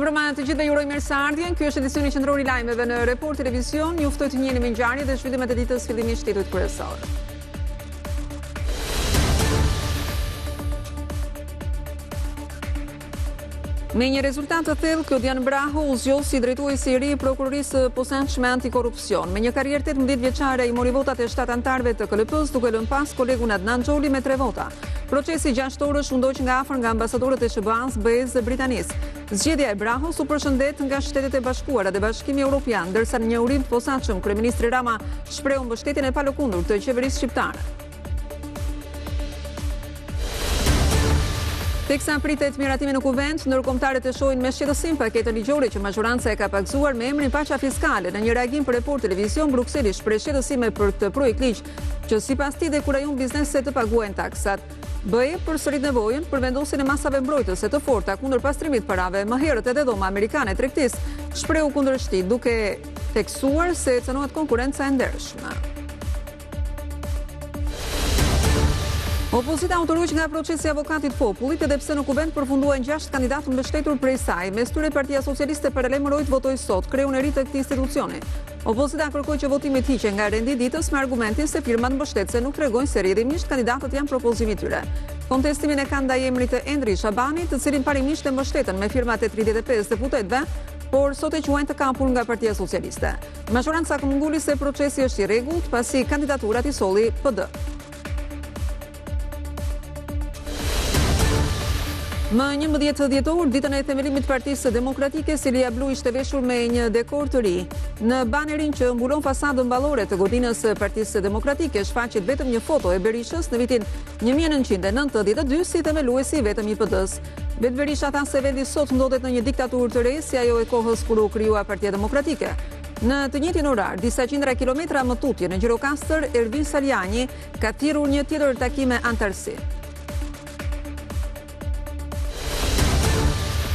Mirëmbrëma të gjithëve, ju uroj mirëseardhjen. Ky është edicioni qendror i lajmeve në Report Televizion. Ju ftoj të njiheni me ngjarjet dhe zhvillimet e ditës fillimisht titujt kryesor. Me një rezultat të thellë, Klodian Brahu u zgjoll si drejtuesi i ri i prokurorisë së posaçme antikorrupsion. Me një karrierë 18 vjeçare, i mori votat e 7 anëtarëve të KLP-s, duke lënë pas kolegun Adnan Xholi me 3 vota. Procesi 6 orësh u ndoq nga afër nga ambasadorët e SBA-s, BE-s dhe Britanisë. Zgjedhja e Brahus u përshëndet nga Shtetet e Bashkuara dhe Bashkimi Evropian, ndërsa në një urim të posaçëm kryeministri Rama shprehu mbështetjen e palëkundur të qeverisë shqiptare. Teksa pritet miratimi në kuvent, ndërkombëtarët e shohin me shqetësim paketën ligjore që majoranca e ka paksuar me emrin paqja fiskale. Në një reagim për Report Televizion, Brukseli shpreh shqetësime për këtë projekt ligj, që sipas tij dekurajon bizneset të paguajnë taksat. BE përsërit nevojën për vendosjen e masave mbrojtëse të forta kundër pastrimit parave. Më herët edhe dhoma amerikane tregtisë shprehu kundërshtim, duke theksuar se cënohet konkurenca e ndershme. Opozita u tërheq nga procesi i avokatit popullit, edhe pse në kuvent përfunduan 6 kandidatë mbështetur prej saj. Mes tyre Partia Socialiste Paralajmëroi të votojë sot kreun e ri të këtij institucioni. Opozita kërkoi që votimi të hiqej nga rendi ditës me argumentin se firmat mbështetëse nuk tregojnë se rrjedhimisht kandidatët janë propozimi i tyre. Kontestimin e kanë ndaj emrit të Endri Shabanit, të cilin parimisht e mbështetën me firmat e 35 deputetëve, por sot e quajnë të kapur nga Partia Socialiste. Majoranca këmbguli se procesi është i rregullt pasi kandidaturat i solli PD. Më 11 dhjetor, ditën e themelimit të Partisë Demokratike, Silia Blu ishte veshur me një dekor të ri. Në banerin që mbulon fasadën ballore të godinës së Partisë Demokratike, shfaqet vetëm një foto e Berishës në vitin 1992 si themeluesi i vetëm i PD-s. Vetë Berisha tha se vendi sot ndodhet në një diktaturë të re, si ajo e kohës kur u krijua Partia Demokratike. Në të njëjtin orar, disa qindra kilometra më tutje në Gjirokastër, Ervin Saljani ka thirrur një tjetër takim me antarësi.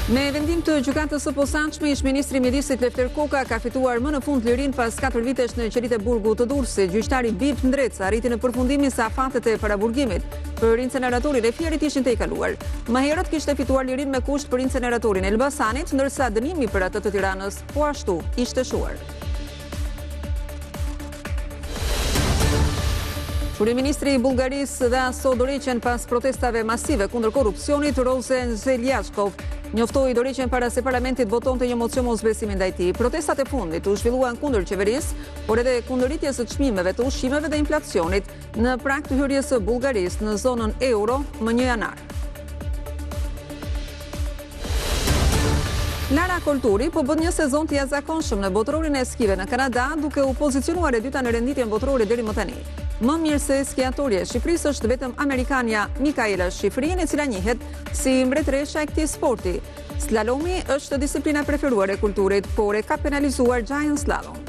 Me vendim të gjykatës së posaçme, ish-ministri i Mjedisit Lefter Koka ka fituar më në fund lirinë pas 4 vitesh në qelitë e burgut të Durrësit. Gjyqtari Bip Ndreca arriti në përfundimin se afatet e paraburgimit për inceneratorin e Fierit ishin të i kaluar. Më herët kishte fituar lirinë me kusht për inceneratorin e Elbasanit, ndërsa dënimi për atë të Tiranës po ashtu ishte shuar. Kryeministri i Bullgarisë dhe aso dorëheqjen pas protestave masive kundër korrupsionit, Rosen Zeljashkov njoftoi dorëheqjen para se parlamentit votonte një mocion mosbesimi ndaj tij. Protestat e fundit u zhvilluan kundër qeverisë, por edhe kundërritjes së çmimeve të ushqimeve dhe inflacionit në prag të hyrjes së Bullgarisë në zonën euro më 1 janar. Lara Kolturi po bën një sezon të jashtëzakonshëm në botërorin e skive në Kanada, duke u pozicionuar e dyta në renditjen botërore deri më tani. Më mirë se skiatorja e Shqipërisë është vetëm amerikanja Mikaela Shiffrin, e cila njihet si mbretëresha e këtij sporti. Slalomi është disiplina preferuar e Kulturit, por e ka penalizuar Giant Slalom.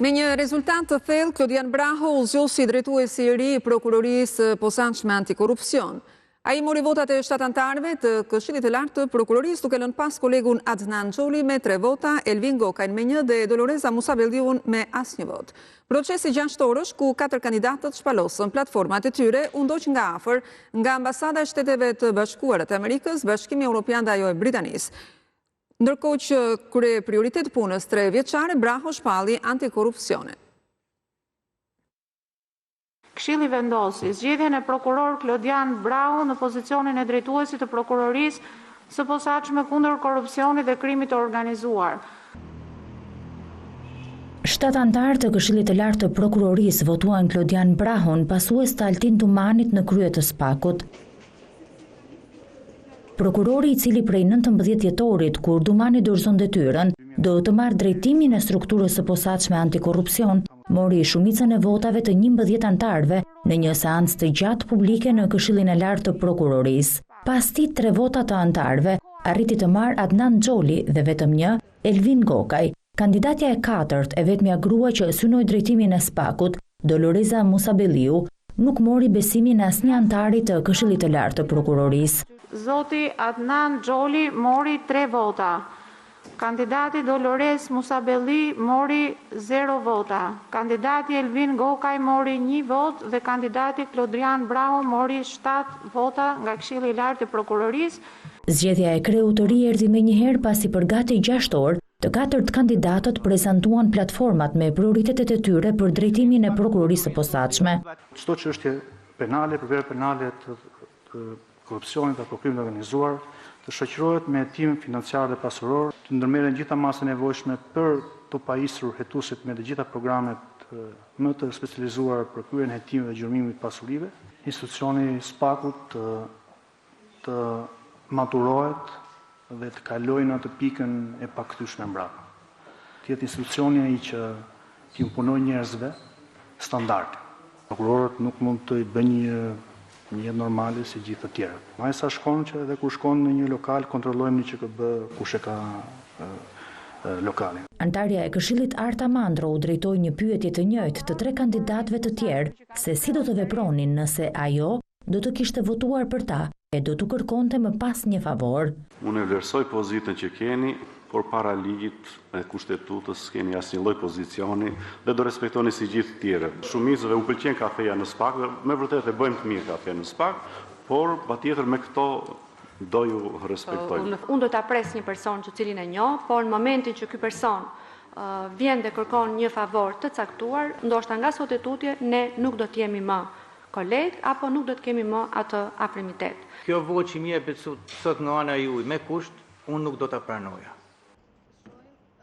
Me një rezultat të thellë, Klodian Brahu u zgjoll si drejtuesi i ri i prokurorisë posaçme antikorrupsion. Ai mori votat e 7 anëtarëve të Këshillit të Lartë të Prokurorisë, duke lënë pas kolegun Adnan Xholi me 3 vota, Elvin Gokajn me 1 dhe Doloreza Musabelliun me asnjë vot. Procesi 6 orësh, ku 4 kandidatët shpalosën platformat e tyre, u ndoq nga afër nga ambasada e Shteteve të Bashkuara të Amerikës, Bashkimi Evropian dhe ajo e Britanisë. Ndërkohë që krye prioritet punës 3 vjeçare, Brahu shpalli antikorrupsionin. Këshilli vendosi zgjedhjen e prokuror Klodian Brahu në pozicionin e drejtuesit të prokurorisë së posaçme kundër korrupsionit dhe krimit të organizuar. 7 anëtarë të Këshillit të Lartë të Prokurorisë votuan Klodian Brahun, pasues të Altin Tumanit në krye të SPAK-ut. Prokurori, i cili prej 19 dhjetorit, kur Dumani dorëzon detyrën, do të marrë drejtimin e strukturës së posaçme antikorrupsion, mori shumicën e votave të 11 anëtarëve në një seancë të gjatë publike në Këshillin e Lartë të Prokurorisë. Pas tij 3 vota të anëtarëve, arriti të marrë Adnan Xholi dhe vetëm 1, Elvin Gokaj. Kandidatja e 4 e vetmja grua që synoi drejtimin e SPAK-ut, Doloreza Musabelliu, nuk mori besimin e asnjë antari të Këshillit të Lartë të Prokurorisë. Zoti Adnan Xholi mori 3 vota. Kandidati Dolores Musabelli mori 0 vota. Kandidati Elvin Gokaj mori 1 vot dhe kandidati Klodian Brahu mori 7 vota nga Këshilli i Lartë të Prokurorisë. Zgjedhja e kreut të ri erdhi menjëherë pasi për gati 6 orë të 4 kandidatët prezantuan platformat me prioritetet e tyre për drejtimin e prokurorisë së posaçme. Çdo çështje penale, përveç penale të korrupsionit apo krimit të organizuar, të shoqërohet me hetim financiar dhe pasuror, të ndërmerren gjitha masat e nevojshme për të pajisur hetuesit me të gjitha programet më të specializuar për kryerjen e hetimit dhe gjurmimit të pasurive. Institucioni SPAK-ut të maturohet dhe të kalojnë në atë pikën e paktyshme mbrapa. Të jetë institucioni ai që t'i imponojë njerëzve standarde. Prokurorët nuk mund të bëjnë një jetë normale si gjithë të tjerët. Ma sa shkon që edhe kur shkon në një lokal, kontrollojmë një QKB kush e ka lokalin. Antarja e Këshillit Arta Mandro u drejtoi një pyetje të njëjtë të 3 kandidatëve të tjerë se si do të vepronin nëse ajo do të kishte votuar për ta e do të kërkonte më pas një favor. Unë e vlerësoj pozitën që keni, por para ligjit e kushtetutës keni asnjë lloj pozicioni dhe do respektoni si gjithë tjerë. Shumicëve u pëlqen kafeja në SPAK, me vërtet e bëjmë të mirë kafe në SPAK, por patjetër me këto do ju respektoj. Unë do ta pres një person që cilin e njoh, por në momentin që ky person vjen dhe kërkon një favor të caktuar, ndoshta nga sot e tutje ne nuk do të jemi më kolegë apo nuk do të kemi më atë aprimitet. Kjo votë që më jepet sot nga ana juaj me kusht, unë nuk do ta pranoja.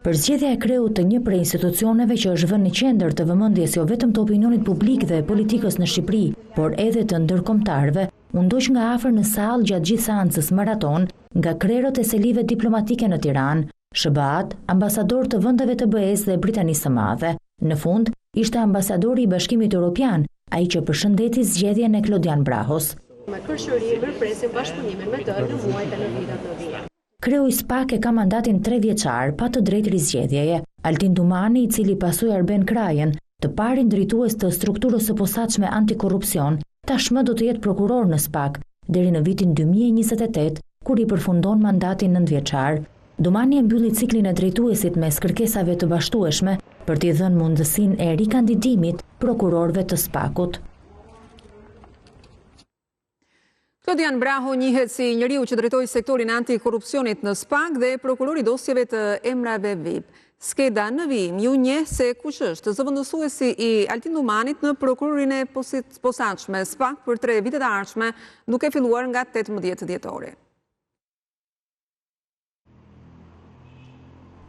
Për zgjedhja e kreut të një prej institucioneve që është vënë në qendër të vëmendjes jo vetëm të opinionit publik dhe politikës në Shqipëri, por edhe të ndërkombëtarëve, u ndoq nga afër në sallë gjatë gjithë seancës maraton nga krerët e selive diplomatike në Tiranë, SBA-t, ambasador të vendeve të BE-s dhe Britanisë së Madhe. Në fund, ishte ambasadori i Bashkimit Evropian, ai që përshëndeti zgjedhjen e Klodian Brahos. Me kërshëri përpresim bashkëpunimin me të në muajt e në vitet në vijim. Kreu i SPAK e ka mandatin 3 vjeçar pa të drejtë rizgjedhjeje. Altin Dumani, i cili pasoi Arben Krajën, të parin drejtues të strukturës së posaçme antikorrupsion, tashmë do të jetë prokuror në SPAK deri në vitin 2028, kur i përfundon mandatin 9 vjeçar. Dumani e mbylli ciklin e drejtuesit mes kërkesave të bashtueshme për t'i dhënë mundësinë e rikandidimit prokurorëve të SPAK-ut. Klodian Brahu njihet si njeriu që drejtoi sektorin antikorrupsionit në SPAK dhe prokurori dosjeve të emrave VIP. Skeda në vijim ju njeh se kush është zëvendësuesi i Altin Dumanit në prokurorinë e posaçme SPAK për 3 vitet e ardhshme, duke filluar nga 18 dhjetori.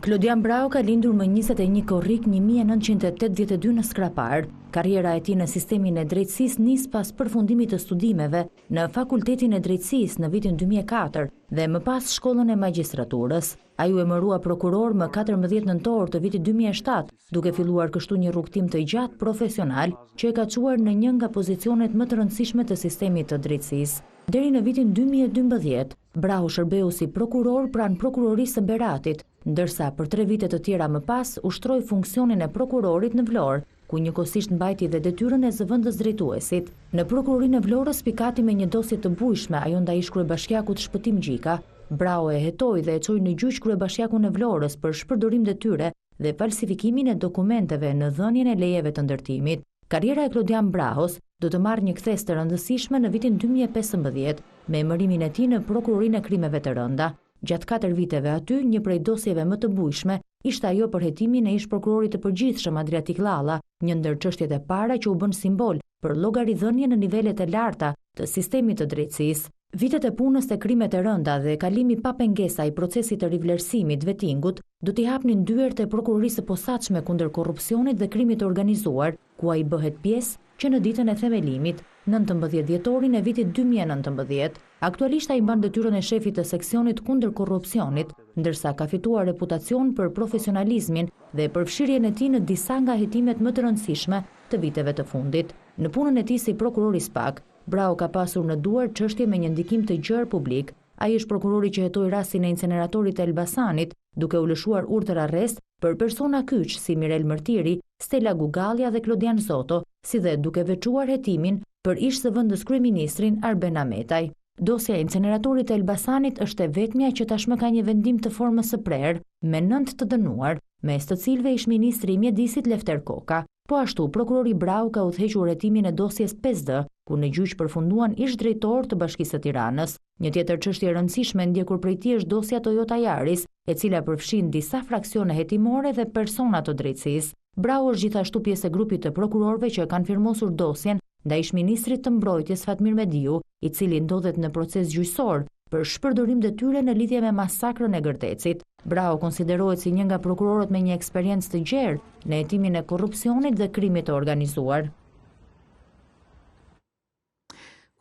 Klodian Brahu ka lindur më 21 korrik 1982 në Skrapar. Karriera e tij në sistemin e drejtësisë nis pas përfundimit të studimeve në Fakultetin e Drejtësisë në vitin 2004 dhe më pas shkollën e magjistraturës. Ai u emërua prokuror më 14 nëntor të vitit 2007, duke filluar kështu një rrugtim të gjatë profesional që e ka çuar në një nga pozicionet më të rëndësishme të sistemit të drejtësisë. Deri në vitin 2012, Brahu shërbeu si prokuror pranë prokurorisë së Beratit, ndërsa për 3 vite të tjera më pas ushtroi funksionin e prokurorit në Vlorë, ku njëkohësisht mbajti dhe detyrën e zëvendës drejtuesit. Në prokurorinë e Vlorës pikati me një dosje të bujshme ajo ndaj kryebashkiakut Shpëtim Gjika. Brahu e hetoi dhe e çoi në gjyq kryebashkiakun e Vlorës për shpërdorim detyre dhe falsifikimin e dokumenteve në dhënien e lejeve të ndërtimit. Karriera e Klodian Brahos do të marrë një kthes të rëndësishme në vitin 2015 me emërimin e tij në prokurorinë e krimeve të rënda. Gjatë 4 viteve aty, një prej dosjeve më të bujshme ishte ajo për hetimin e ish prokurorit të përgjithshëm Adriatik Llalla, një ndër çështjet e para që u bën simbol për llogaridhënie në nivelet e larta të sistemit të drejtësisë. Vitet e punës te krimet e rënda dhe kalimi pa pengesa i procesit të rivlerësimit vettingut do t'i hapnin dyert e prokurorisë së posaçme kundër korrupsionit dhe krimit të organizuar, ku ai bëhet pjesë që në ditën e themelimit, 19 dhjetorin e vitit 2019, aktualisht ai mban detyrën e shefit të seksionit kundër korrupsionit, ndërsa ka fituar reputacion për profesionalizmin dhe përfshirjen e tij në disa nga hetimet më të rëndësishme të viteve të fundit. Në punën e tij si prokuror i SPAK, Brahu ka pasur në duar çështje me një ndikim të gjerë publik. Ai është prokurori që hetoi rastin e inceneratorit të Elbasanit, duke u lëshuar urdhër arrest për persona kyç si Mirel Mërtiri, Stella Gugallia dhe Klodian Zoto, si dhe duke veçuar hetimin për ish zëvendës kryeministrin Arben Ahmetaj. Dosja e inceneratorit të Elbasanit është e vetmja që tashmë ka një vendim të formës së prerë me 9 të dënuar, mes të cilëve ish ministri i mjedisit Lefter Koka. Po ashtu, prokurori Brau ka udhëhequr hetimin e dosjes 5D, ku në gjyq përfunduan ish drejtor të Bashkisë së Tiranës. Një tjetër çështje e rëndësishme ndjekur prej tij është dosja Toyota Yaris, e cila përfshin disa fraksione hetimore dhe persona të drejtësisë. Brau është gjithashtu pjesë e grupit të prokurorëve që kanë firmosur dosjen ndaj ish-ministrit të mbrojtjes Fatmir Mediu, i cili ndodhet në proces gjyqësor për shpërdorim detyre në lidhje me masakrën e Gërtecit. Brau konsiderohet si një nga prokurorët me një eksperiencë të gjerë në hetimin e korrupsionit dhe krimit të organizuar.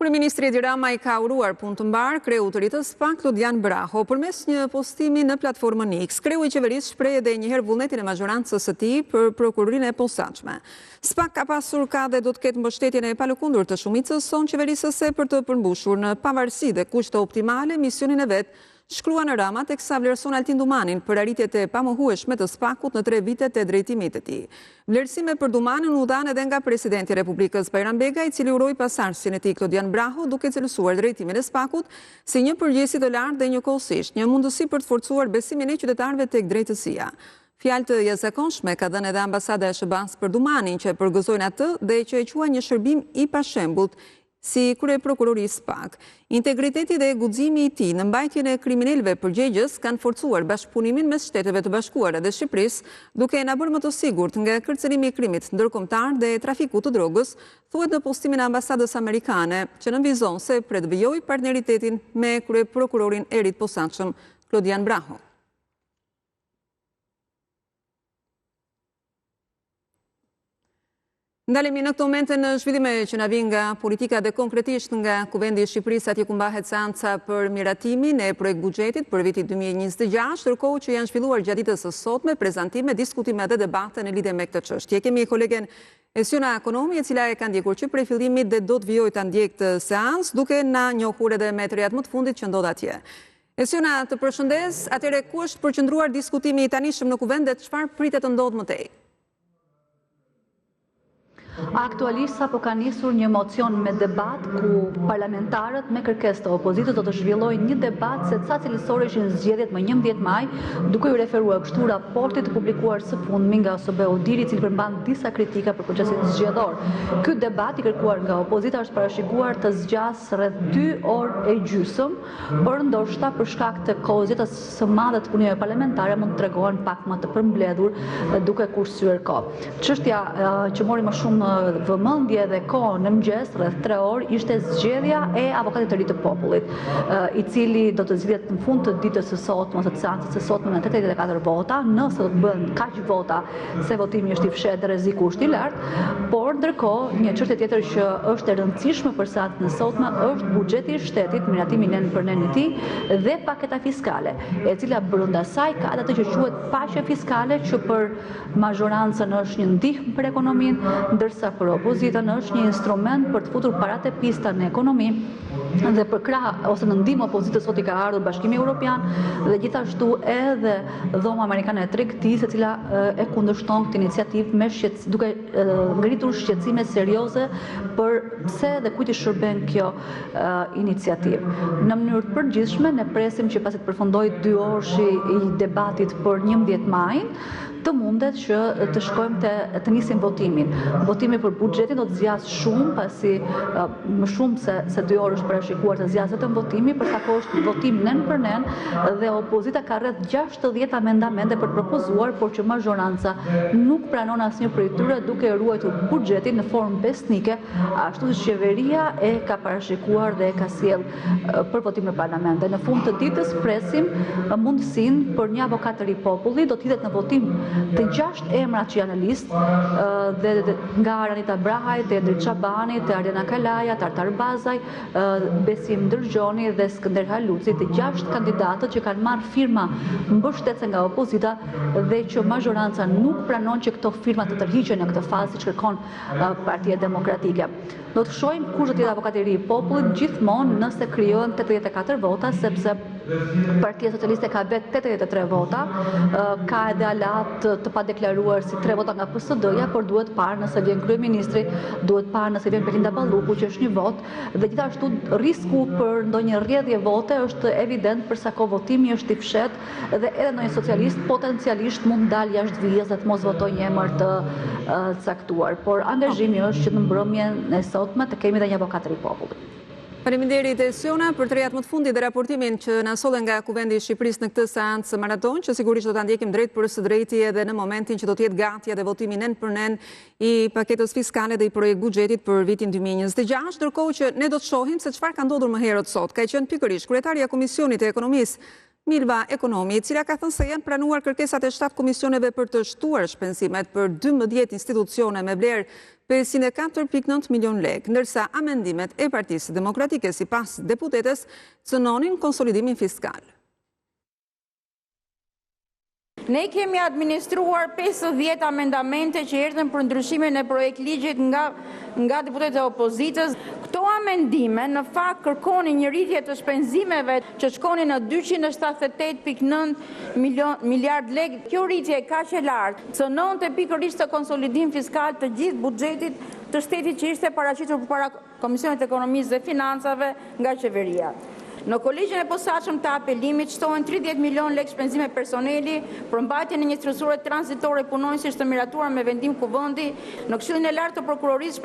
Kryeministri Edi Rama i ka uruar punë të mbarë kreu të ri të SPAK Lodian Braho përmes një postimi në platformën X. Kreu i qeverisë shpreh edhe një herë vullnetin e mazhorancës së tij për prokurorinë e posaçme. SPAK ka pasur ka dhe do të ketë mbështetjen e palëkundur të shumicës son qeverisëse për të përmbushur në pavarësi dhe kushte optimale misionin e vet. Shkrua në Rama teksa vlerëson Altin Dumanin për arritjet e pamohueshme të SPAK-ut në 3 vitet e drejtimit të tij. Vlerësime për Dumanin u dhanë edhe nga presidenti i Republikës Bajram Bega, i cili uroi pasardhësin e tij Lodian Braho, duke cilësuar drejtimin e SPAK-ut si një përgjegjësi të lartë dhe njëkohësisht një mundësi për të forcuar besimin e qytetarëve tek drejtësia. Fjalë të jashtëzakonshme ka dhënë edhe ambasada e SBA-s për Dumanin, që përgëzojnë atë dhe që e quajnë një shërbim i pashembullt si kryeprokurori SPAK. Integriteti dhe guximi i tij në mbajtjen e kriminalëve përgjegjës kanë forcuar bashkëpunimin mes Shteteve të Bashkuara dhe Shqipërisë, duke na bërë më të sigurt nga kërcënimi i krimit ndërkombëtar dhe trafiku të drogës, thuhet në postimin e ambasadës amerikane, që nënvizon se predvijoi partneritetin me kryeprokurorin e ri të posaçëm Lodian Braho. Ndalemi në këto momente në zhvillime që na vijnë nga politika dhe konkretisht nga Kuvendi i Shqipërisë, atje ku mbahet seanca për miratimin e projekt buxhetit për vitin 2026, ndërkohë që janë zhvilluar gjatë ditës së sotme prezantime, diskutime dhe debate në lidhje me këtë çështje. Kemi kolegen Esiona Ekonomi, e cila e ka ndjekur që prej fillimit dhe do të vijojë ta ndjekë këtë seancë, duke na njohur edhe me të rehat më të fundit që ndodh atje. Esiona, të përshëndes, atëre ku është përqendruar diskutimi i tanishëm në Kuvend dhe çfarë pritet të ndodhë më tej? Aktualisht sapo ka nisur një mocion me debat ku parlamentarët me kërkesë të opozitës do të zhvillojnë një debat se ca cilësore ishin zgjedhjet më 11 maj, duke u referuar kështu raportit të publikuar së fundmi nga OSBE Diri, i cili përmban disa kritika për procesin zgjedhor. Ky debat i kërkuar nga opozita është parashikuar të zgjas rreth 2 orë e gjysmë, por ndoshta për shkak të kohëzjetës së madhe të punimeve parlamentare mund të tregohen pak më të përmbledhur duke kursyer kohë. Çështja që mori më shumë vëmendje dhe kohë në mëngjes rreth 3 orë ishte zgjedhja e avokatit të ri të popullit, i cili do të zgjidhet në fund të ditës së sotme ose të seancës së sotme me 84 vota, nëse do të bëhen kaq vota se votimi është i fshehtë dhe rreziku është i lartë, por ndërkohë një çështje tjetër që është e rëndësishme për seancën e sotme është buxheti i shtetit, miratimi nen për nen i tij dhe paketa fiskale, e cila brenda saj ka atë që quhet paqe fiskale, që për mazhorancën është një ndihmë për ekonominë, ndërsa për opozitën është një instrument për të futur paratë e pista në ekonomi, dhe për krah ose në ndihmë opozitës sot i ka ardhur Bashkimi Evropian dhe gjithashtu edhe Dhoma Amerikane e Tregtisë, e cila e kundërshton këtë iniciativë duke ngritur shqetësime serioze për pse dhe kujt i shërben kjo iniciativë. Në mënyrë të përgjithshme ne presim që pasi të përfundojë 2 orëshi i debatit për 11 majin, të mundet që të shkojmë të nisim votimin. Votimi për buxhetin do të zgjas shumë, pasi më shumë se 2 orë është parashikuar të zgjasë vetëm votimi, përsa ko është votim nen për nen, dhe opozita ka rreth 60 amendamente për të propozuar, por që mazhoranca nuk pranon asnjë prej tyre, duke ruajtur buxhetin në formë besnike, ashtu si qeveria e ka parashikuar dhe e ka sjell për votim në parlament. Dhe në fund të ditës presim mundësinë për një avokat të ri populli, do të hidhet në votim të 6 emrat që janë në listë, dhe nga Aranita Brahaj, të Edrit Çabani, të Ardiana Kalaja, të Artar Bazaj, Besim Dërgjoni dhe Skënder Haluci, të 6 kandidatët që kanë marrë firma mbështetëse nga opozita dhe që mazhoranca nuk pranon që këto firma të tërhiqen në këtë fazë siç kërkon Partia Demokratike. Do të shohim kush do të jetë avokati i ri i popullit, gjithmonë nëse krijohen 84 vota, sepse Partia Socialiste ka vetë 83 vota, ka edhe alat të padeklaruar si 3 vota nga PSD-ja, por duhet parë nëse vjen kryeministri, duhet parë nëse vjen Belinda Balluku, që është 1 vot, dhe gjithashtu risku për ndonjë rrjedhje vote është evident për sa kohë votimi është i fshehtë dhe edhe ndonjë socialist potencialisht mund dalë jashtë vijës dhe të mos votojë një emër të caktuar, por angazhimi është që në mbrëmjen e sotme të kemi edhe një avokatëri popullit. Faleminderit Siona për të rejat më të fundit dhe raportimin që na solle nga Kuvendi i Shqipërisë në këtë seancë maraton, që sigurisht do ta ndjekim drejt për së drejti edhe në momentin që do të jetë gati edhe votimi nën për nën i paketës fiskale dhe i projekt buxhetit për vitin 2026, ndërkohë që ne do të shohim se çfarë ka ndodhur më herët sot. Ka qenë pikërisht kryetaria e Komisionit të Ekonomisë Milva Ekonomi, e cila ka thënë se janë pranuar kërkesat e 7 komisioneve për të shtuar shpenzimet për 12 institucione me vlerë 504.9 milion lekë, ndërsa amendimet e Partisë Demokratike sipas deputetes cënonin konsolidimin fiskal. Ne kemi administruar 50 amendamente që erdhën për ndryshimin e projekt ligjit nga deputetët e opozitës. Këto amendime në fakt kërkonin një rritje të shpenzimeve që shkonin në 278.9 miliard lekë. Kjo rritje kaq e lartë cënonte pikërisht të konsolidim fiskal të gjithë buxhetit të shtetit që ishte paraqitur përpara Komisionit të Ekonomisë dhe Financave nga qeveria. Në kolegjin e posaçëm të apelimit shtohen 30 milion lekë shpenzime personeli për mbajtjen e një strukture tranzitore punonjësish të miratuar me vendim kuvendi. Në Këshillin e Lartë të Prokurorisë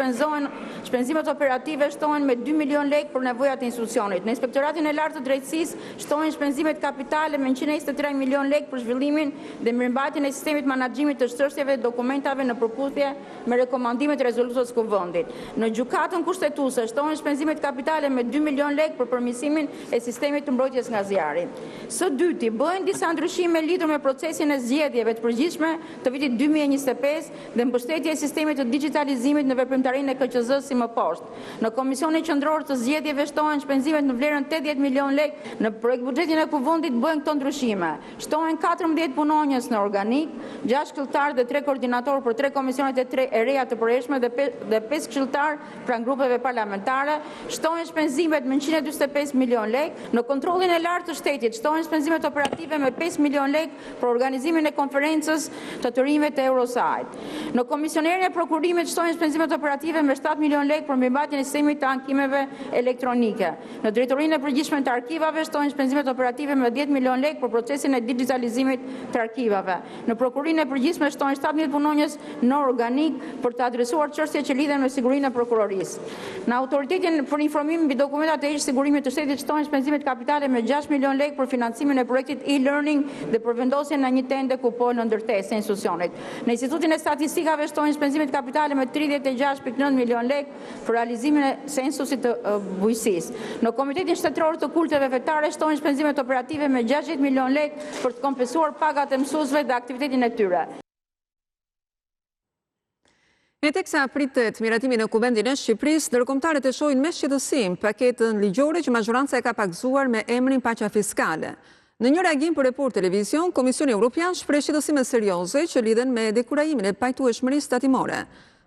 shpenzimet operative shtohen me 2 milion lekë për nevojat e institucionit. Në Inspektoratin e Lartë të Drejtësisë shtohen shpenzimet kapitale me 123 milion lekë për zhvillimin dhe mirëmbajtjen e sistemit menaxhimit të çështjeve dhe dokumentave në përputhje me rekomandimet e rezolutës kuvendit. Në gjykatën kushtetuese shtohen shpenzimet kapitale me 2 milion lekë për përmirësimin e sistemit të mbrojtjes nga zjarri. Së dyti, bëhen disa ndryshime lidhur me procesin e zgjedhjeve të përgjithshme të vitit 2025 dhe mbështetje e sistemit të digitalizimit në veprimtarinë e KQZ si më poshtë. Në Komisionin Qendror të Zgjedhjeve shtohen shpenzimet në vlerën 80 milion lekë. Në projekt buxhetin e kuvendit bëhen këto ndryshime. Shtohen 14 punonjës në organik, 6 këshilltar dhe 3 koordinator për 3 komisionet e reja të përhershme dhe 5 këshilltar pranë grupeve parlamentare. Shtohen shpenzimet me 145 milion lekë. Në kontrollin e lartë të shtetit shtohen shpenzimet operative me 5 milion lekë për organizimin e konferencës të tërimit të Eurosite. Në komisionerin e prokurimit shtohen shpenzimet operative me 7 milion lekë për mirëmbajtjen e sistemit të ankimeve elektronike. Në drejtorinë e përgjithshme të arkivave shtohen shpenzimet operative me 10 milion lekë për procesin e digitalizimit të arkivave. Në prokurinë e përgjithshme shtohen 17 punonjës në organik për të adresuar çështje që lidhen me sigurinë e prokurorisë. Në autoritetin për informim mbi dokumentat e sigurimit të shtetit shtohen shpenzimet kapitale me 6 milion lekë për financimin e projektit e-learning dhe për vendosjen në një tende kupon në ndërtesë e institucionit. Në Institutin e Statistikave shtohen shpenzimet kapitale me 36.9 milion lekë për realizimin e sensusit të bujqësisë. Në Komitetin Shtetëror të Kulteve Fetare shtohen shpenzimet operative me 60 milion lekë për të kompensuar pagat e mësuesve dhe aktivitetin e tyre. E teksa pritet miratimin e Kuvendit në Shqipërisë, ndërkombëtarët e shohin me shqetësim paketën ligjore që majoranca e ka pakzuar me emrin paqja fiskale. Në një reagim për Report Televizion, Komisioni Evropian shpreh shqetësime serioze që lidhen me dekurajimin e pajtueshmërisë tatimore.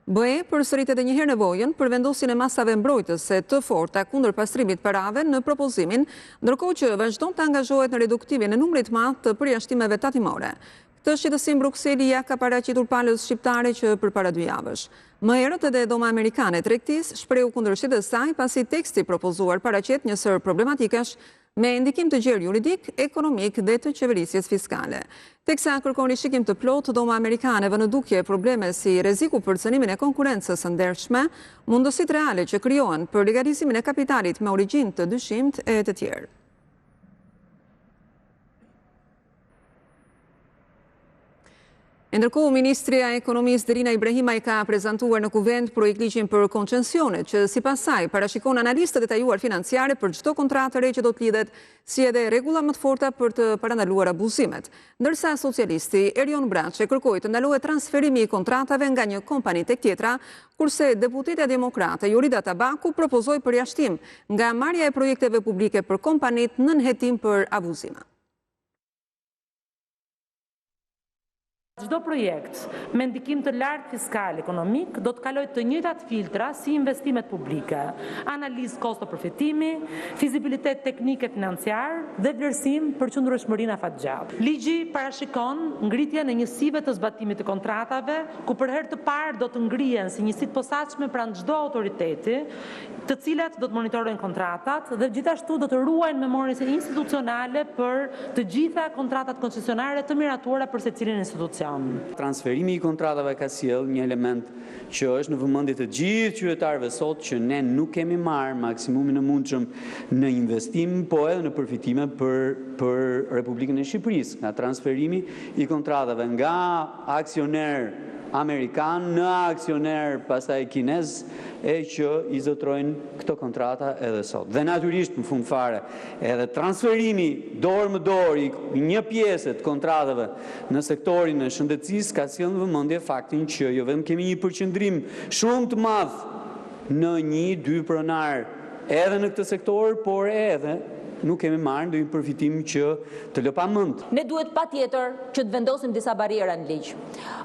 BE përsërit edhe një herë nevojën për vendosjen e masave mbrojtëse të forta kundër pastrimit parave në propozimin, ndërkohë që vazhdon të angazhohet në reduktimin e numrit madh të përjashtimeve tatimore. Këtë shqetësim Brukseli ja ka paraqitur palës shqiptare që përpara 2 javësh. Më herët edhe Dhoma Amerikane e Tregtisë shprehu kundërshtim të saj pasi teksti propozuar paraqet një sër problematikash me ndikim të gjerë juridik, ekonomik dhe të qeverisjes fiskale. Teksa kërkon rishikim të plotë, Dhoma Amerikane vë në dukje probleme si rreziku për cënimin e konkurrencës së ndershme, mundësitë reale që krijohen për legalizimin e kapitalit me origjinë të dyshimt e të tjerë. Ndërkohë, Ministria e Ekonomisë Derina Ibrahimaj ka prezantuar në Kuvend projekt ligjin për koncesionet, që sipas saj parashikon analistë detajuar financiare për çdo kontratë re që do të lidhet, si edhe rregulla më të forta për të parandaluar abuzimet. Ndërsa socialisti Erion Braçe kërkoi të ndalohet transferimi i kontratave nga një kompani tek tjetra, kurse deputetja demokrate Jurida Tabaku propozoi përjashtim nga marrja e projekteve publike për kompanit nën hetim për abuzime. Çdo projekt me ndikim të lartë fiskal ekonomik do të kalojë të njëjtat filtra si investimet publike, analizë kosto-përfitimi, fizibilitet teknike financiar dhe vlerësim për qëndrueshmërinë afatgjatë. Ligji parashikon ngritjen e njësive të zbatimit të kontratave, ku për herë të parë do të ngrihen si njësitë posaçme pranë çdo autoriteti, të cilat do të monitorojnë kontratat dhe gjithashtu do të ruajnë memorien institucionale për të gjitha kontratat koncesionare të miratuara për secilin institucion. Transferimi i kontratave ka sjell një element që është në vëmendje të gjithë qytetarëve sot që ne nuk kemi marrë maksimumin e mundshëm në investim, po edhe në përfitime për Republikën e Shqipërisë, nga transferimi i kontratave nga aksioner amerikan në aksioner pastaj kinez e që i zotrojnë këto kontrata edhe sot. Dhe natyrisht në fund fare edhe transferimi dorë më dorë i një pjesë të kontratave në sektorin e shëndetësisë ka sjellë në vëmendje faktin që jo vetëm kemi një përqendrim shumë të madh në 1-2 pronar edhe në këtë sektor, por edhe nuk kemi marrë ndonjë përfitim që të lë pa mend. Ne duhet patjetër që të vendosim disa barriera në ligj.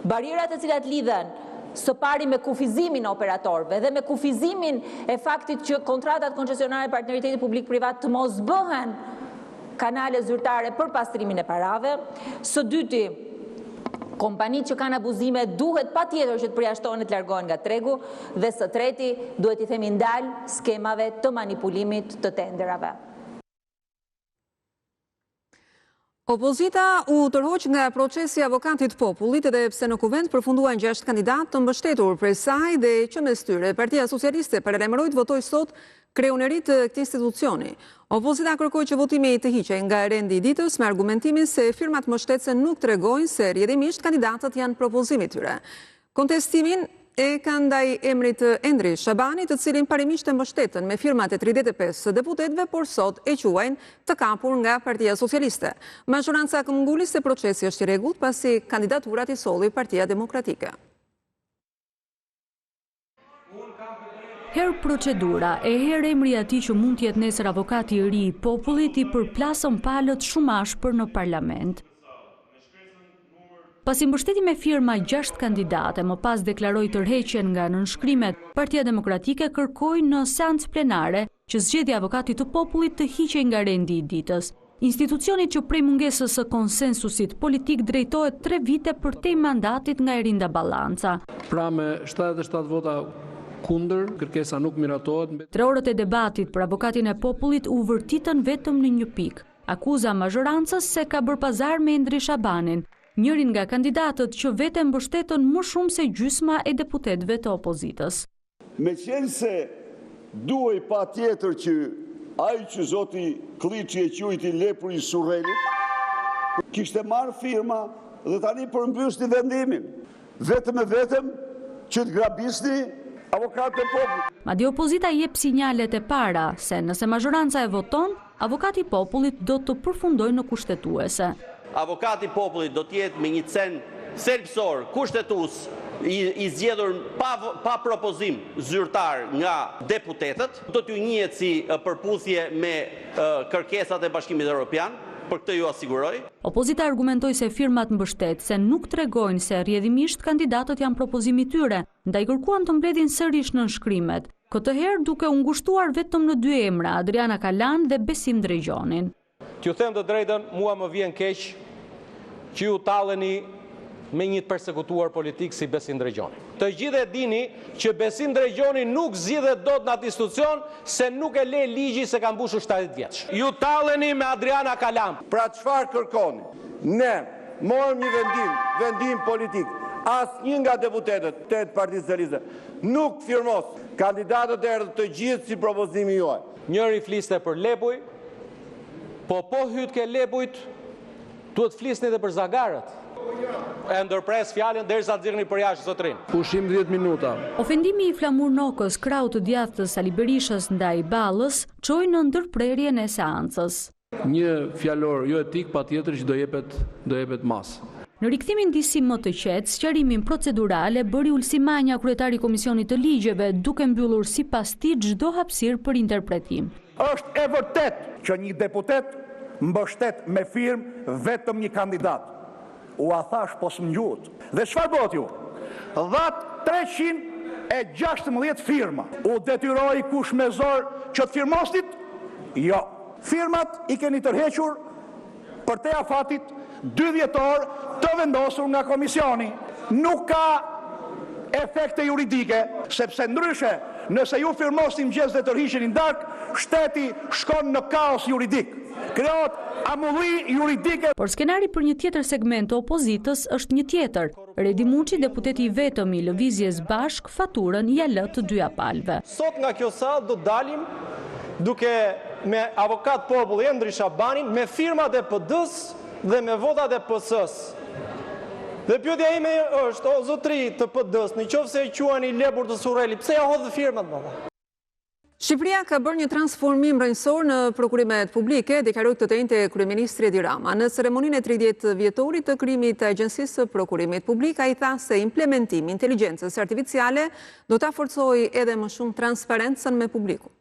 Barrierat e cilat lidhen së pari me kufizimin e operatorëve dhe me kufizimin e faktit që kontratat koncesionare partneriteti publik-privat të mos bëhen kanale zyrtare për pastrimin e parave. Së dyti, kompanitë që kanë abuzime duhet patjetër që të përjashtohen e të largohen nga tregu dhe së treti duhet i themi ndal skemave të manipulimit të tenderave. Opozita u tërhoq nga procesi avokatit popullit edhe pse në kuvent përfunduan 6 kandidat të mbështetur prej saj dhe që mes tyre Partia Socialiste paralajmëroi të votojë sot kreunërit të këtij institucioni. Opozita kërkoi që votimi të hiqej nga rendi i ditës me argumentimin se firmat mbështetëse nuk tregojnë se rrjedhimisht kandidatët janë propozimi i tyre. Kontestimin e ka ndaj emrit Endri Shabani, të cilin parimisht e mbështetën me firmat e 35 deputetëve, por sot e quajnë të kapur nga Partia Socialiste. Mazhoranca këmbënguli se procesi është i rregullt pasi kandidaturat i solli Partia Demokratike. Herë procedura e herë emri i atij që mund të jetë nesër avokati i ri i popullit i përplasën palët shumë ashpër në parlament. Pasi mbështeti me firma 6 kandidate, më pas deklaroi tërheqjen nga nënshkrimet, Partia Demokratike kërkoi në seancë plenare që zgjedhja e avokatit të popullit të hiqej nga rendi i ditës. Institucionit që prej mungesës së konsensusit politik drejtohet 3 vite përtej mandatit nga Erinda Ballanca. Pra me 77 vota kundër, kërkesa nuk miratohet. 3 orët e debatit për avokatin e popullit u vërtitën vetëm në një pikë. Akuza mazhorancës se ka bërë pazar me Endri Shabanin, njërin nga kandidatët që vete mbështetën më shumë se gjysma e deputetëve të opozitës. Me qenë se duhej pa tjetër që ai që zoti Kliçi e quajti lepuri i Surrelit, kishte marrë firma dhe tani përmbysni vendimin. Vetëm që të grabisni avokatë e popullit. Madje opozita jep sinjalet e para se nëse mazhoranca e voton, avokati i popullit do të përfundojë në kushtetuese. Avokati i popullit do të jetë me një cen thelbësor, kushtetues i zgjedhur pa propozim zyrtar nga deputetët, do t'ju njihet si përputhje me kërkesat e Bashkimit Evropian. Për këtë ju asiguroj. Opozita argumentoi se firmat mbështetëse nuk tregojnë se rrjedhimisht kandidatët janë propozimi i tyre, ndaj kërkuan të mbledhin sërish nënshkrimet. Këtë herë duke u ngushtuar vetëm në 2 emra, Adriana Kalan dhe Besim Drejgjonin. T'ju them të drejtën, mua më vjen keq që ju talleni me një persekutuar politik si Besim Drejgjoni. Të gjithë e dini që Besim Drejgjoni nuk zgjidhet dot në atë institucion se nuk e le ligji se ka mbushur 70 vjeç. Ju talleni me Adriana Kalam. Pra çfarë kërkoni? Ne morëm një vendim politik. Asnjë nga deputetët të Partisë Socialiste nuk firmos kandidatët erdhën të gjithë si propozimi juaj. Njëri fliste për Lepuj, po hyt ke Lepujt, duhet flisni edhe për Zagarët. E ndërpres fjalën derisa të nxirrni për jashtë zotrin. Pushim 10 minuta. Ofendimi i Flamur Nokës, krau të djathtës Sali Berishës ndaj Ballës, çoi në ndërprerjen e seancës. Një fjalor jo etik patjetër që do jepet mas. Në rikthimin disi më të qetë, sqarimin procedurale bëri Ulsi Manja, kryetari i Komisionit të Ligjeve, duke mbyllur sipas tij çdo hapësirë për interpretim. Është e vërtet që një deputet mbështet me firmë vetëm një kandidat. u a thash po s'm gjut. Dhe çfarë bëhet ju? Dhat 316 firma. U detyroi kush me zor që të firmostit? Jo. Firmat i keni tërhequr për te afatit 2 dhjetor të vendosur nga komisioni. Nuk ka efekte juridike, sepse ndryshe, nëse ju firmosin gjes dhe tërhiqenin dark, shteti shkon në kaos juridik. Krijohet amulli juridike. Por skenari për një tjetër segment të opozitës është një tjetër. Redi Muçi, deputeti i vetëm i Lëvizjes Bashk, faturën ja lë të dyja palëve. Sot nga kjo sallë do dalim duke me avokat populli Endri Shabanin, me firmat e PD-s dhe me votat e PS-s. Dhe pyetja ime është, o zotri të PD-s, në qoftë se e quani lebur të Surreli, pse ja hodhë firmat më dha? Shqipëria ka bërë një transformim rrënjësor në prokurimet publike, deklaroi këtë të njëjtë kryeministri Edi Rama. Në ceremoninë e 30 vjetorit të krijimit të Agjencisë së Prokurimit Publik, ai tha se implementimi i inteligjencës artificiale do ta forcojë edhe më shumë transparencën me publikun.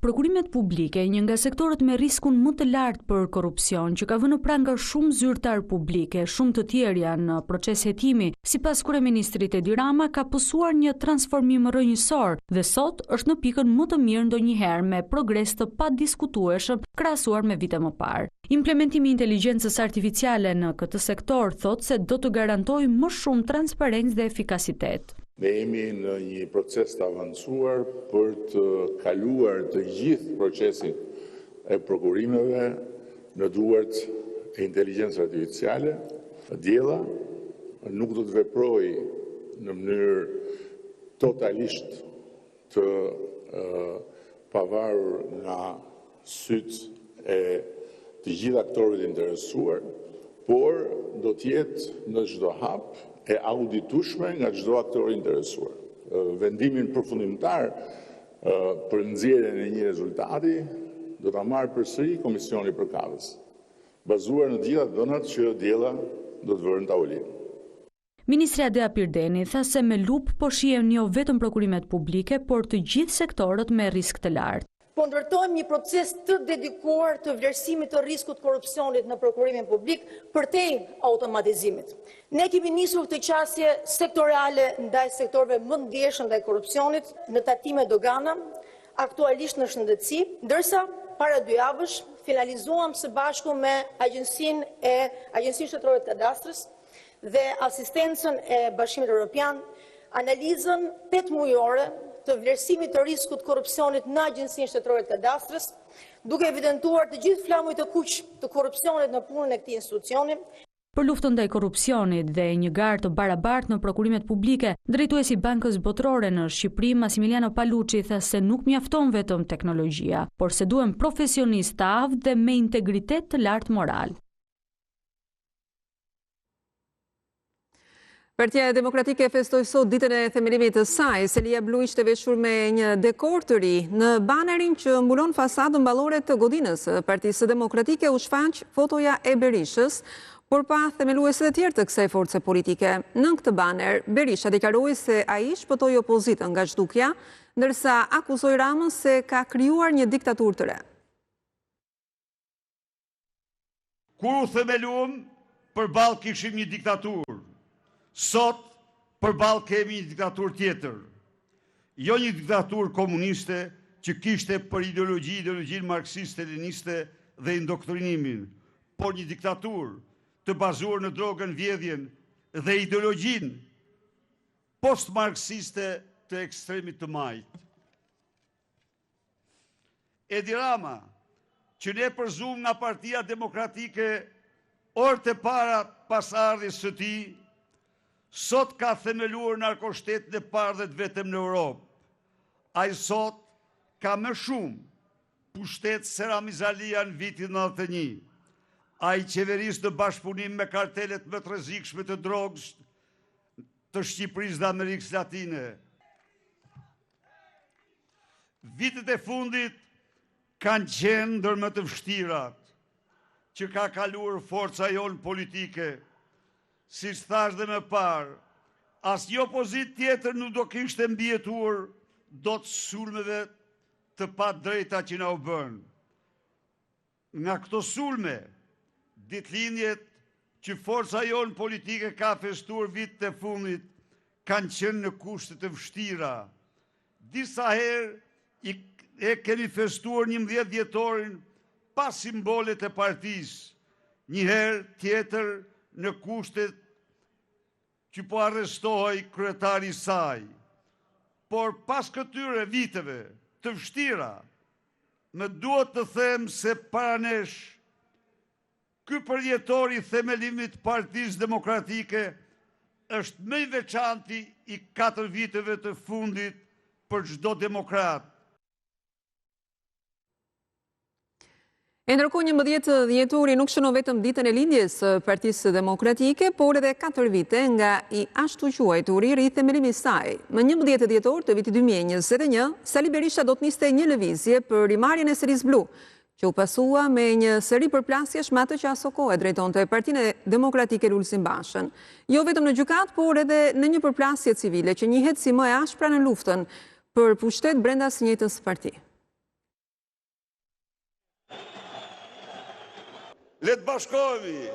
Prokurimet publike, një nga sektorët me riskun më të lartë për korrupsion, që ka vënë pranga shumë zyrtar publike, shumë të tjerë janë në proces hetimi, sipas kryeministrit Edi Rama ka pësuar një transformim rrënjësor dhe sot është në pikën më të mirë ndonjëherë me progres të padiskutueshëm krahasuar me vite më parë. Implementimi i inteligjencës artificiale në këtë sektor thotë se do të garantojë më shumë transparencë dhe efikasitet. Ne jemi në një proces të avancuar për të kaluar të gjithë procesin e prokurimeve në duart e inteligjencës artificiale. Diella nuk do të veprojë në mënyrë totalisht të pavarur nga sytë e të gjithë aktorëve të interesuar, por do të jetë në çdo hap e auditueshme nga çdo aktor i interesuar. Vendimin përfundimtar për nxjerrjen e një rezultati do ta marrë përsëri Komisioni Përkatës, bazuar në të gjitha dhënat që diella do të vërë në tavolinë. Ministri Adea Pirdeni tha se me lup po shihen jo vetëm prokurimet publike, por të gjithë sektorët me risk të lartë. Po ndërtojmë një proces të dedikuar të vlerësimit të riskut korrupsionit në prokurimin publik përtej automatizimit. Ne kemi nisur këtë qasje sektorale ndaj sektorëve më ndjeshëm ndaj korrupsionit në tatime dogana, aktualisht në shëndetësi, ndërsa para 2 javësh finalizuam së bashku me Agjencinë Shtetërore të Kadastrës dhe asistencën e Bashkimit Evropian analizën 8 mujore të vlerësimit të riskut korrupsionit në Agjencinë Shtetërore të Kadastrës, duke evidentuar të gjithë flamujt të kuq të korrupsionit në punën e këtij institucioni. Për luftën ndaj korrupsionit dhe një garë të barabartë në prokurimet publike, drejtuesi i Bankës Botërore në Shqipëri, Massimiliano Paluçi, tha se nuk mjafton vetëm teknologjia, por se duhen profesionistë të aftë dhe me integritet të lartë moral. Partia Demokratike festoi sot ditën e themelimit të saj. Selia blu ishte veshur me një dekor të ri. Në banerin që mbulon fasadën ballore të godinës së Partisë Demokratike u shfaq fotoja e Berishës, por pa themeluese të tjerë të kësaj force politike. Në këtë baner, Berisha deklaroi se ai shpëtoi opozitën nga zhdukja, ndërsa akuzoi Ramën se ka krijuar një diktaturë të re. Kur u themeluam, përballë kishim një diktaturë. Sot, përballë kemi një diktaturë tjetër. Jo një diktaturë komuniste që kishte për ideologjinë marksiste-leniniste dhe indoktrinimin, por një diktaturë të bazuar në drogën, vjedhjen dhe ideologjinë post-marksiste të ekstremit të majtë. Edi Rama, që ne përzum nga Partia Demokratike orët e para pas ardhjes së tij, sot ka themeluar narkoshtetën e parë dhe të vetëm në Europë. Ai sot ka më shumë pushtet se Ramiz Alia në vitin 91. Ai qeveris në bashkëpunim me kartelet më të rrezikshme të drogës të Shqipërisë dhe Amerikës Latine. Vitet e fundit kanë qenë ndër më të vështirat që ka kaluar forca jonë politike. Si thash dhe më parë, asnjë opozit tjetër nuk do kishte mbijetuar dot sulmeve të padrejta që na u bën. nga këto sulme, ditëlindjet që forca jonë politike ka festuar vitet e fundit, kanë qenë në kushte të vështira. Disa herë e kemi festuar 11 dhjetorin pa simbolet e partisë, një herë tjetër në kushtet që po arrestohej kryetari i saj. Por pas këtyre viteve të vështira, më duhet të them se para nesh, ky përjetor i themelimit të Partisë Demokratike është më i veçanti i 4 viteve të fundit për çdo demokrat. E ndërkohë 11 dhjetori nuk shënon vetëm ditën e lindjes së Partisë Demokratike, por edhe 4 vite nga i ashtu quajturi ri themelimi i saj. Më 11 dhjetor të vitit 2021, Sali Berisha do të niste një lëvizje për rimarrjen e serisë blu, që u pasua me një seri përplasjesh me atë që aso kohë drejtonte Partinë Demokratike Lulzim Bashën. Jo vetëm në gjykat, por edhe në një përplasje civile që njihet si më e ashpra në luftën për pushtet brenda së njëjtës parti. Le të bashkohemi,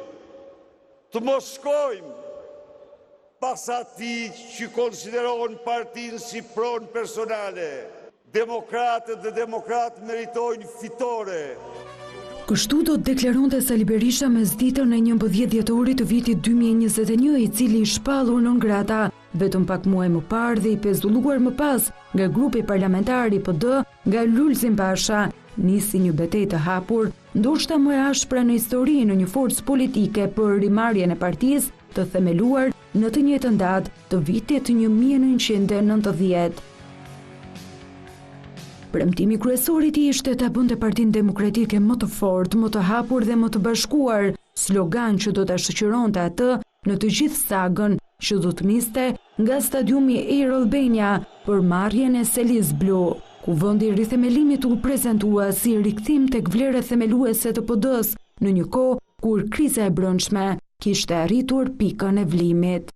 të mos shkojmë pas atij që konsiderohen partinë si pronë personale. Demokratët dhe demokratë meritojnë fitore. Kështu do të deklaronte Sali Berisha mesditën e 11 dhjetorit të vitit 2021, i cili i shpallur non grata vetëm pak muaj më parë dhe i pezulluar më pas nga grupi parlamentar i PD nga Lulzim Basha, nisi një betejë të hapur, ndoshta më e ashpra në histori në një forcë politike për rimarrjen e partisë të themeluar në të njëjtën datë të vitit 1990. Premtimi kryesor i tij ishte ta bënte Partinë Demokratike më të fortë, më të hapur dhe më të bashkuar, slogan që do ta shoqëronte atë në të gjithë sagën që do të niste nga stadiumi Air Albania për marrjen e selisë blu. Kuvendi i rithemelimit u prezantua si rikthim tek vlerat themeluese të PD-s në një kohë kur kriza e brendshme kishte arritur pikën e vlimit.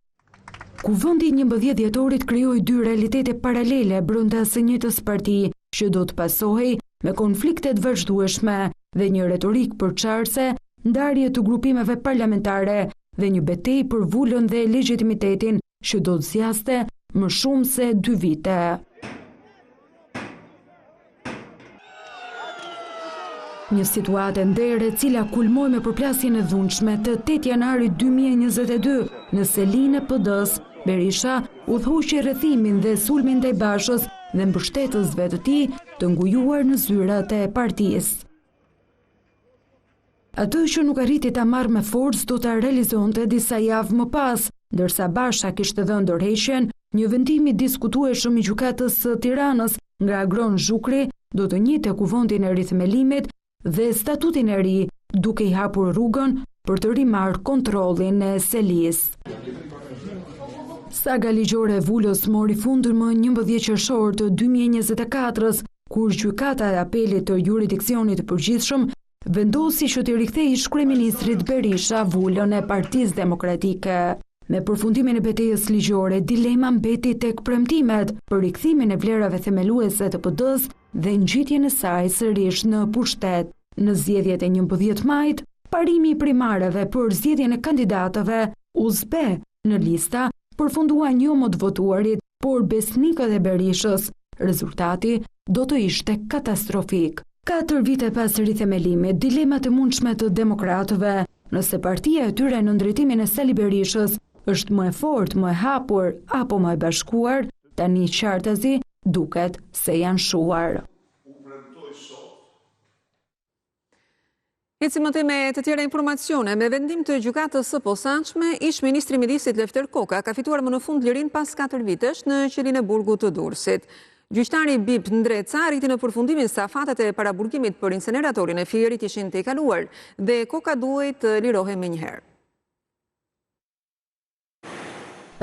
Kuvendi i 11 dhjetorit krijoi 2 realitete paralele brenda së njëjtës parti, që do të pasohej me konflikte të vazhdueshme dhe një retorik përçarse, ndarje të grupimeve parlamentare dhe një betejë për vulën dhe legitimitetin që do të zjaste më shumë se 2 vite. Një situatë ndere e cila kulmoi me përplasjen e dhunshme të 8 janarit 2022 në selinë e PD-s. Berisha udhëhoqi rrethimin dhe sulmin ndaj Bashës dhe mbështetësve të tij të ngujuar në zyrat e partisë. Atë që nuk arriti ta marrë me forcë do ta realizonte disa javë më pas, ndërsa Basha kishte dhënë dorëheqjen, një vendim i diskutueshëm i gjykatës së Tiranës nga Agron Zhukri do të njëjtë kuvendin e rithemelimit dhe statutin e ri, duke i hapur rrugën për të rimarrë kontrollin e selisë. Saga ligjore e vulës mori fund më 11 qershor të 2024-s, kur gjykata e apelit të jurisdiksionit të përgjithshëm vendosi që t'i rikthejë ish-kryeministrit Berisha vulën e Partisë Demokratike. Me përfundimin e betejës ligjore, dilema mbeti tek premtimet për rikthimin e vlerave themeluese të PD-s dhe ngjitjen e saj sërish në pushtet. Në zgjedhjet e 11 majit, parimi i primareve për zgjedhjen e kandidatëve u zbe në lista përfundua një më të votuarit, por besnikët e Berishës, rezultati do të ishte katastrofik. 4 vite pas rithemelimit, dilemat e mundshme të demokratëve, nëse partia e tyre në ndërtimin e Sali Berishës është më e fortë, më e hapur apo më e bashkuar, tani qartazi duket se janë shuar. Ecim më me të tjera informacione. Me vendim të gjykatës së posaçme, ish-ministri i Mjedisit Lefter Koka ka fituar më në fund lirinë pas 4 vitesh në qelinë e burgut të Durrësit. Gjyqtari Bip Ndreca arriti në përfundimin se afatet e paraburgimit për inseneratorin e Fierit ishin të kaluar dhe Koka duhet të lirohej menjëherë.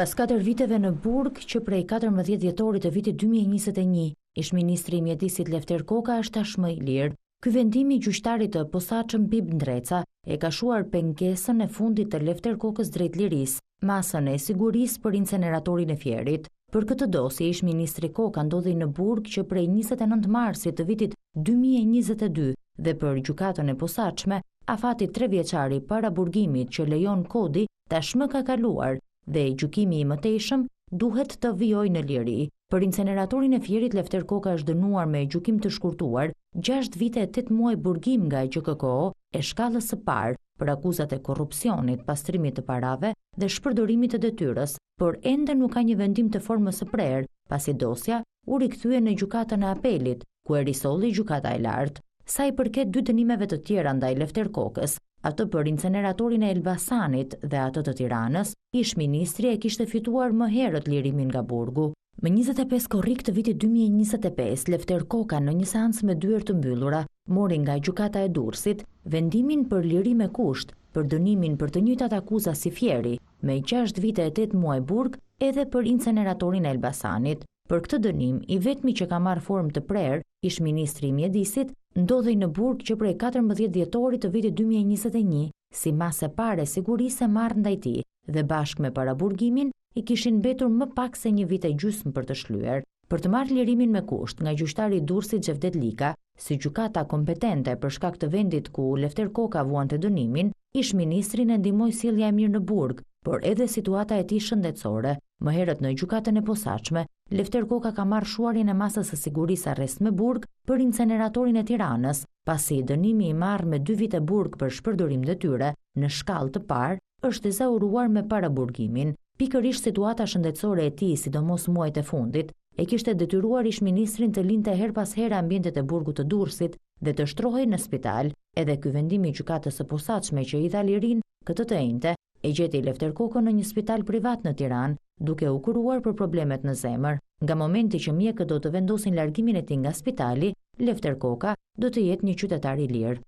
Pas 4 viteve në burg që prej 14 dhjetorit të vitit 2021, ish-ministri i Mjedisit Lefter Koka është tashmë i lirë. Ky vendim i gjyqtarit të posaçëm Bip Ndreca e ka shuar pengesën e fundit të Lefter Kokës drejt lirisë, masën e sigurisë për inseneratorin e Fierit. Për këtë dosje, ish-ministri Koka ndodhej në burg që prej 29 marsit të vitit 2022 dhe për gjykatën e posaçme, afati 3 vjeçari para burgimit që lejon kodi tashmë ka kaluar dhe gjykimi i mëtejshëm duhet të vijojë në liri. Për inceneratorin e Fierit, Lefter Koka është dënuar me gjykim të shkurtuar 6 vite e 8 muaj burgim nga GKKO e shkallës së parë për akuzat e korrupsionit, pastrimit të parave dhe shpërdorimit të detyrës, por ende nuk ka një vendim të formës së prerë, pasi dosja u rikthye në gjykatën e apelit, ku e risolli gjykata e lartë. Sa i përket 2 dënimeve të tjera ndaj Lefter Kokës, atë për inceneratorin e Elbasanit dhe atë të Tiranës, ish-ministri e kishte fituar më herët lirimin nga burgu. Më 25 korrik të vitit 2025, Lefter Koka në një seancë me dyer të mbyllura mori nga gjykata e Durrësit vendimin për lirim me kusht për dënimin për të njëjtat akuza si Fieri, me 6 vite e 8 muaj burg edhe për inceneratorin e Elbasanit. Për këtë dënim, i vetmi që ka marrë formë të prerë, ish-ministri i mjedisit, ndodhej në burg që prej 14 dhjetorit të vitit 2021, si masë e pare sigurisë e marrë ndaj tij dhe bashkë me paraburgimin i kishin mbetur më pak se 1 vit e gjysmë për të shlyer. Për të marrë lirimin me kusht nga gjyqtari i Durrësit Xhevdet Lika, si gjykata kompetente për shkak të vendit ku Lefter Koka vuante dënimin, ish-ministrin e ndihmoi sjellja e mirë në burg, por edhe situata e tij shëndetësore. Më herët në gjykatën e posaçme, Lefter Koka ka marrë shuarjen e masës së sigurisë arrest me burg për inceneratorin e Tiranës, pasi dënimi i marrë me 2 vite burg për shpërdorim detyre në shkallë të parë është ezauruar me paraburgimin. Pikërisht situata shëndetësore e tij, sidomos muajt e fundit, e kishte detyruar ish-ministrin të linte her pas here ambientet e burgut të Durrësit dhe të shtrohej në spital. Edhe ky vendim i gjykatës së posaçme që i dha lirin këtë të njëjtë e gjeti Lefter Kokën në një spital privat në Tiranë, duke u kuruar për problemet në zemër. Nga momenti që mjekët do të vendosin largimin e tij nga spitali, Lefter Koka do të jetë një qytetar i lirë.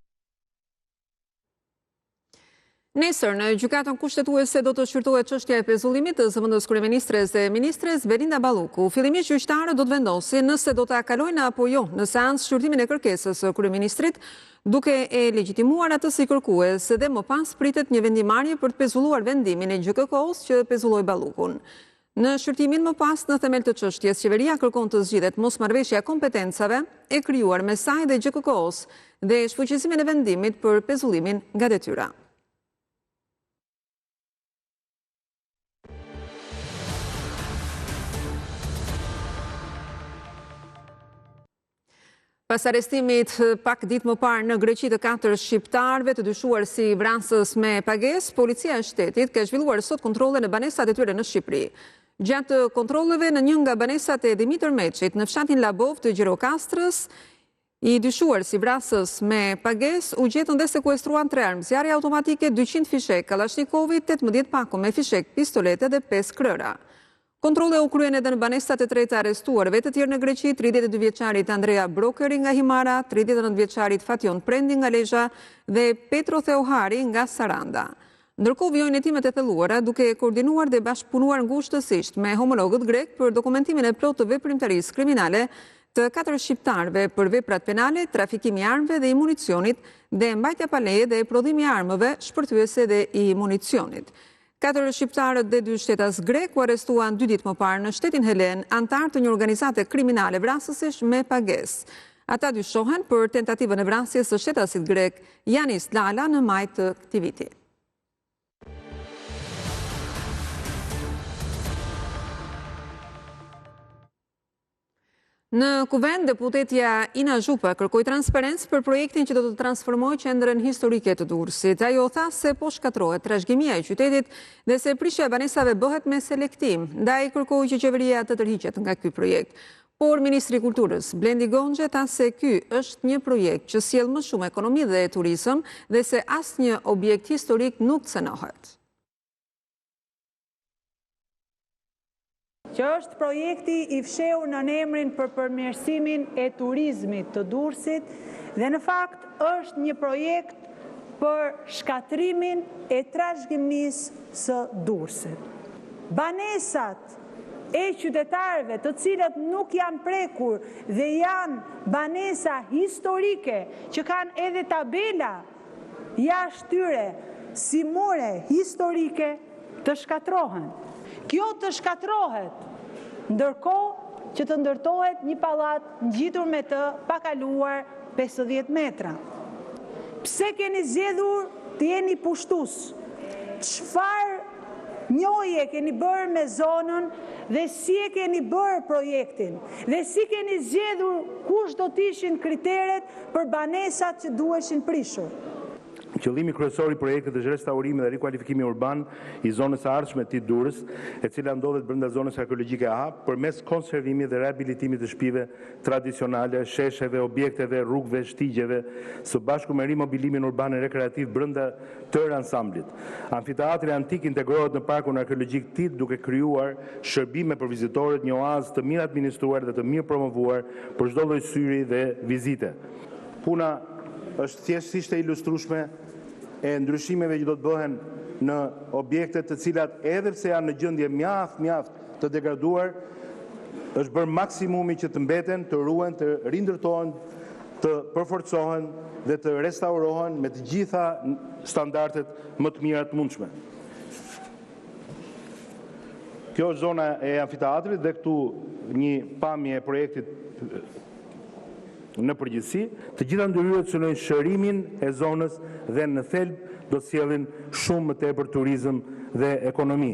Nesër, në gjykatën kushtetuese do të shqyrtohet çështja e pezullimit të zëvendës kryeministres dhe ministres Belinda Balluku. Fillimisht gjyqtarët do të vendosin nëse do ta kalojnë apo jo në seancë shqyrtimin e kërkesës së kryeministrit, duke e legjitimuar atë si kërkues dhe më pas pritet një vendimarrje për të pezulluar vendimin e GKK-s që pezulloi Ballukun. Në shqyrtimin më pas, në themel të çështjes, qeveria kërkon të zgjidhet mosmarrveshja e kompetencave e krijuar me saj dhe GKK-s dhe shfuqizimin e vendimit për pezullimin nga detyra. Pas arrestimit pak ditë më parë në Greqi të 4 shqiptarëve të dyshuar si vrasës me pagesë, policia e shtetit ka zhvilluar sot kontrolle në banesat e tyre në Shqipëri. Gjatë kontrolleve në një nga banesat e Dimitër Meçit në fshatin Labov të Gjirokastrës, i dyshuar si vrasës me pagesë u gjetën dhe sekuestruan 3 armë zjarri automatike, 200 fishek Kalashnikovit, 18 pako me fishek pistolete dhe 5 krëra. Kontrolle u kryen edhe në banesat e 3 të arrestuarve të tjerë në Greqi, 32 vjeçarit Andrea Brokeri nga Himara, 39 vjeçarit Fatjon Prendi nga Lezhë dhe Petro Theohari nga Saranda. Ndërkohë vijojnë hetimet e thelluara duke koordinuar dhe bashkëpunuar ngushtësisht me homologët grek për dokumentimin e plotë të veprimtarisë kriminale të 4 shqiptarëve për veprat penale, trafikimi i armëve dhe i municionit dhe mbajtja pa leje dhe prodhimi i armëve shpërthyese dhe i municionit. 4 shqiptarët dhe 2 shtetas grek u arrestuan 2 ditë më parë në shtetin Helen, antar të një organizate kriminale vrasësish me pagesë. Ata dyshohen për tentativën e vrasjes së shtetasit grek Janis Lala në maj të këtij viti. Në Kuvend, deputetja Ina Zhupa kërkoi transparencë për projektin që do të transformojë qendrën historike të Durrësit. Ajo tha se po shkatrohet trashëgimia e qytetit dhe se prishja e banesave bëhet me selektim. Ndaj kërkoi që qeveria të tërhiqet nga ky projekt. Por Ministri i Kulturës, Blendi Gonxhe, tha se ky është një projekt që sjell më shumë ekonomi dhe turizëm dhe se asnjë objekt historik nuk cënohet. Që është projekti i fshehur në emrin për përmirësimin e turizmit të Durrësit dhe në fakt është një projekt për shkatrimin e trashëgimisë së Durrësit. Banesat e qytetarëve të cilët nuk janë prekur dhe janë banesa historike që kanë edhe tabela jashtë tyre si more historike të shkatrohen. Kjo të shkatrohet, ndërkohë që të ndërtohet një pallat ngjitur me të pakaluar 50 metra. Pse keni zgjedhur të jeni pushtues? Çfarë njohje keni bërë me zonën dhe si e keni bërë projektin? Dhe si keni zgjedhur kush do të ishin kriteret për banesat që duheshin prishur? Qëllimi kryesor i projektit është restaurimi dhe rikualifikimi urban i zonës së ardhshme të Durrës, e cila ndodhet brenda zonës arkeologjike e hap, përmes konservimit dhe rehabilitimit të shtëpive tradicionale, shesheve, objekteve, rrugëve, shtigjeve, së bashku me rimobilimin urban e rekreativ brenda tërë ansamblit. Amfiteatri antik integrohet në parkun arkeologjik Tit, duke krijuar shërbime për vizitorët, një oazë të mirë administruar dhe të mirë promovuar për çdo lloj syri dhe vizite. Puna është thjeshtësisht e ilustrueshme e ndryshimeve që do të bëhen në objekte të cilat edhe pse janë në gjendje mjaft të degraduar, është bërë maksimumi që të mbeten, të ruhen, të rindërtohen, të përforcohen dhe të restaurohen me të gjitha standardet më të mira të mundshme. Kjo është zona e amfiteatrit dhe këtu një pamje e projektit në përgjithësi, të gjitha ndërhyrjet synojnë shërimin e zonës dhe në thelb do të sjellin shumë më tepër turizëm dhe ekonomi.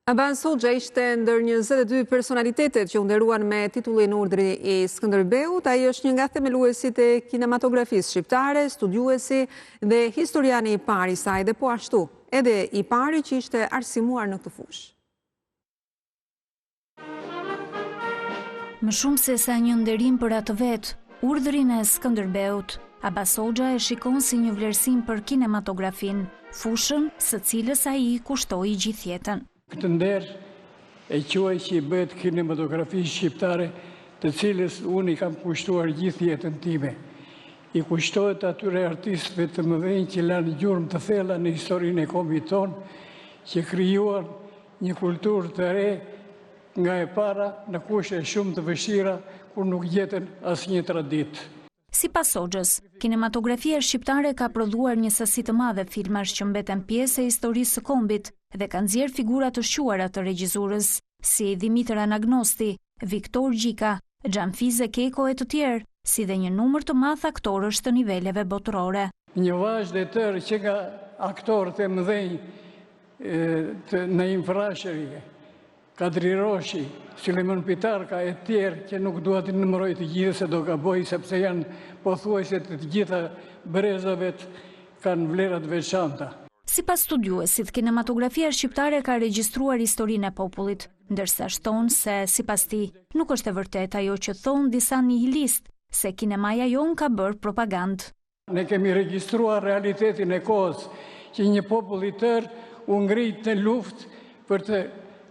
Abbas Hoxha ishte ndër 22 personalitetet që u nderuan me titullin Urdhri i Skënderbeut. Ai është një nga themeluesit e kinematografisë shqiptare, studiuesi dhe historiani i parë i saj, dhe po ashtu edhe i pari që ishte arsimuar në këtë fushë. Më shumë se sa një nderim për atë vetë, Urdhrin e Skënderbeut, Abbas Hoxha e shikon si një vlerësim për kinematografin, fushën së cilës ai i kushtoi gjithë jetën. Këtë nder e quaj që i bëhet kinematografi shqiptare, të cilës unë i kam kushtuar gjithë jetën time. I kushtohet atyre artistëve të mëdhenj që lanë gjurmë të thella në historinë e kombit tonë, që krijuan një kulturë të re nga e para në kushte shumë të vështira kur nuk gjeten asnjë traditë. Sipas Hoxhës, kinematografia shqiptare ka prodhuar një sasi të madhe filmash që mbeten pjesë e historisë së kombit dhe kanë nxjerrë figura të shquara të regjizurës, si Dimitër Anagnosti, Viktor Gjika, Xhanfize Keko e të tjerë, si dhe një numër të madh aktorësh të niveleve botërore. Një vazhdim i tërë që nga aktorët e mëdhenj të Naim Frashëri, Kadri Roshi, Suleman Pitarka e tjerë që nuk dua të numëroj të gjithë se do gaboj sepse janë pothuajse të gjitha brezave kanë vlera të veçanta. Sipas studiuesit, kinematografia shqiptare ka regjistruar historinë e popullit, ndërsa shton se sipas tij nuk është e vërtetë ajo që thon disa nihilistë se kinemaja jon ka bërë propagandë. Ne kemi regjistruar realitetin e kohës që një popull i tërë u ngrit në luftë për të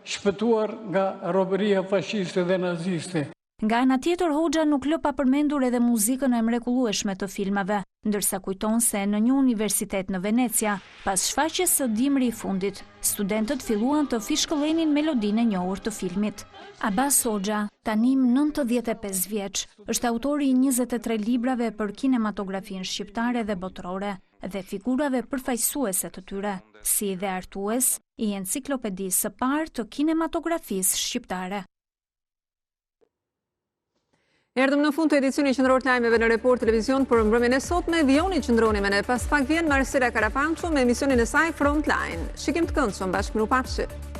shpëtuar nga robëria fashiste dhe naziste. Nga ana tjetër, Hoxha nuk lë pa përmendur edhe muzikën e mrekullueshme të filmave, ndërsa kujton se në një universitet në Venecia, pas shfaqjes së dimri i fundit, studentët filluan të fishkëllenin melodinë e njohur të filmit. Abbas Hoxha, tani 95 vjeç, është autori i 23 librave për kinematografinë shqiptare dhe botërore dhe figurave përfaqësuese të tyre, si dhe artues i enciklopedisë së parë të kinematografisë shqiptare. Erdhëm në fund të edicionit qendror të lajmeve në Report Televizion për mbrëmjen e sotme. Vijoni qëndroni me ne, pas pak vjen Marcela Karapanço me emisionin e saj Frontline. Shikim të këndshëm, bashkë mirupafshim.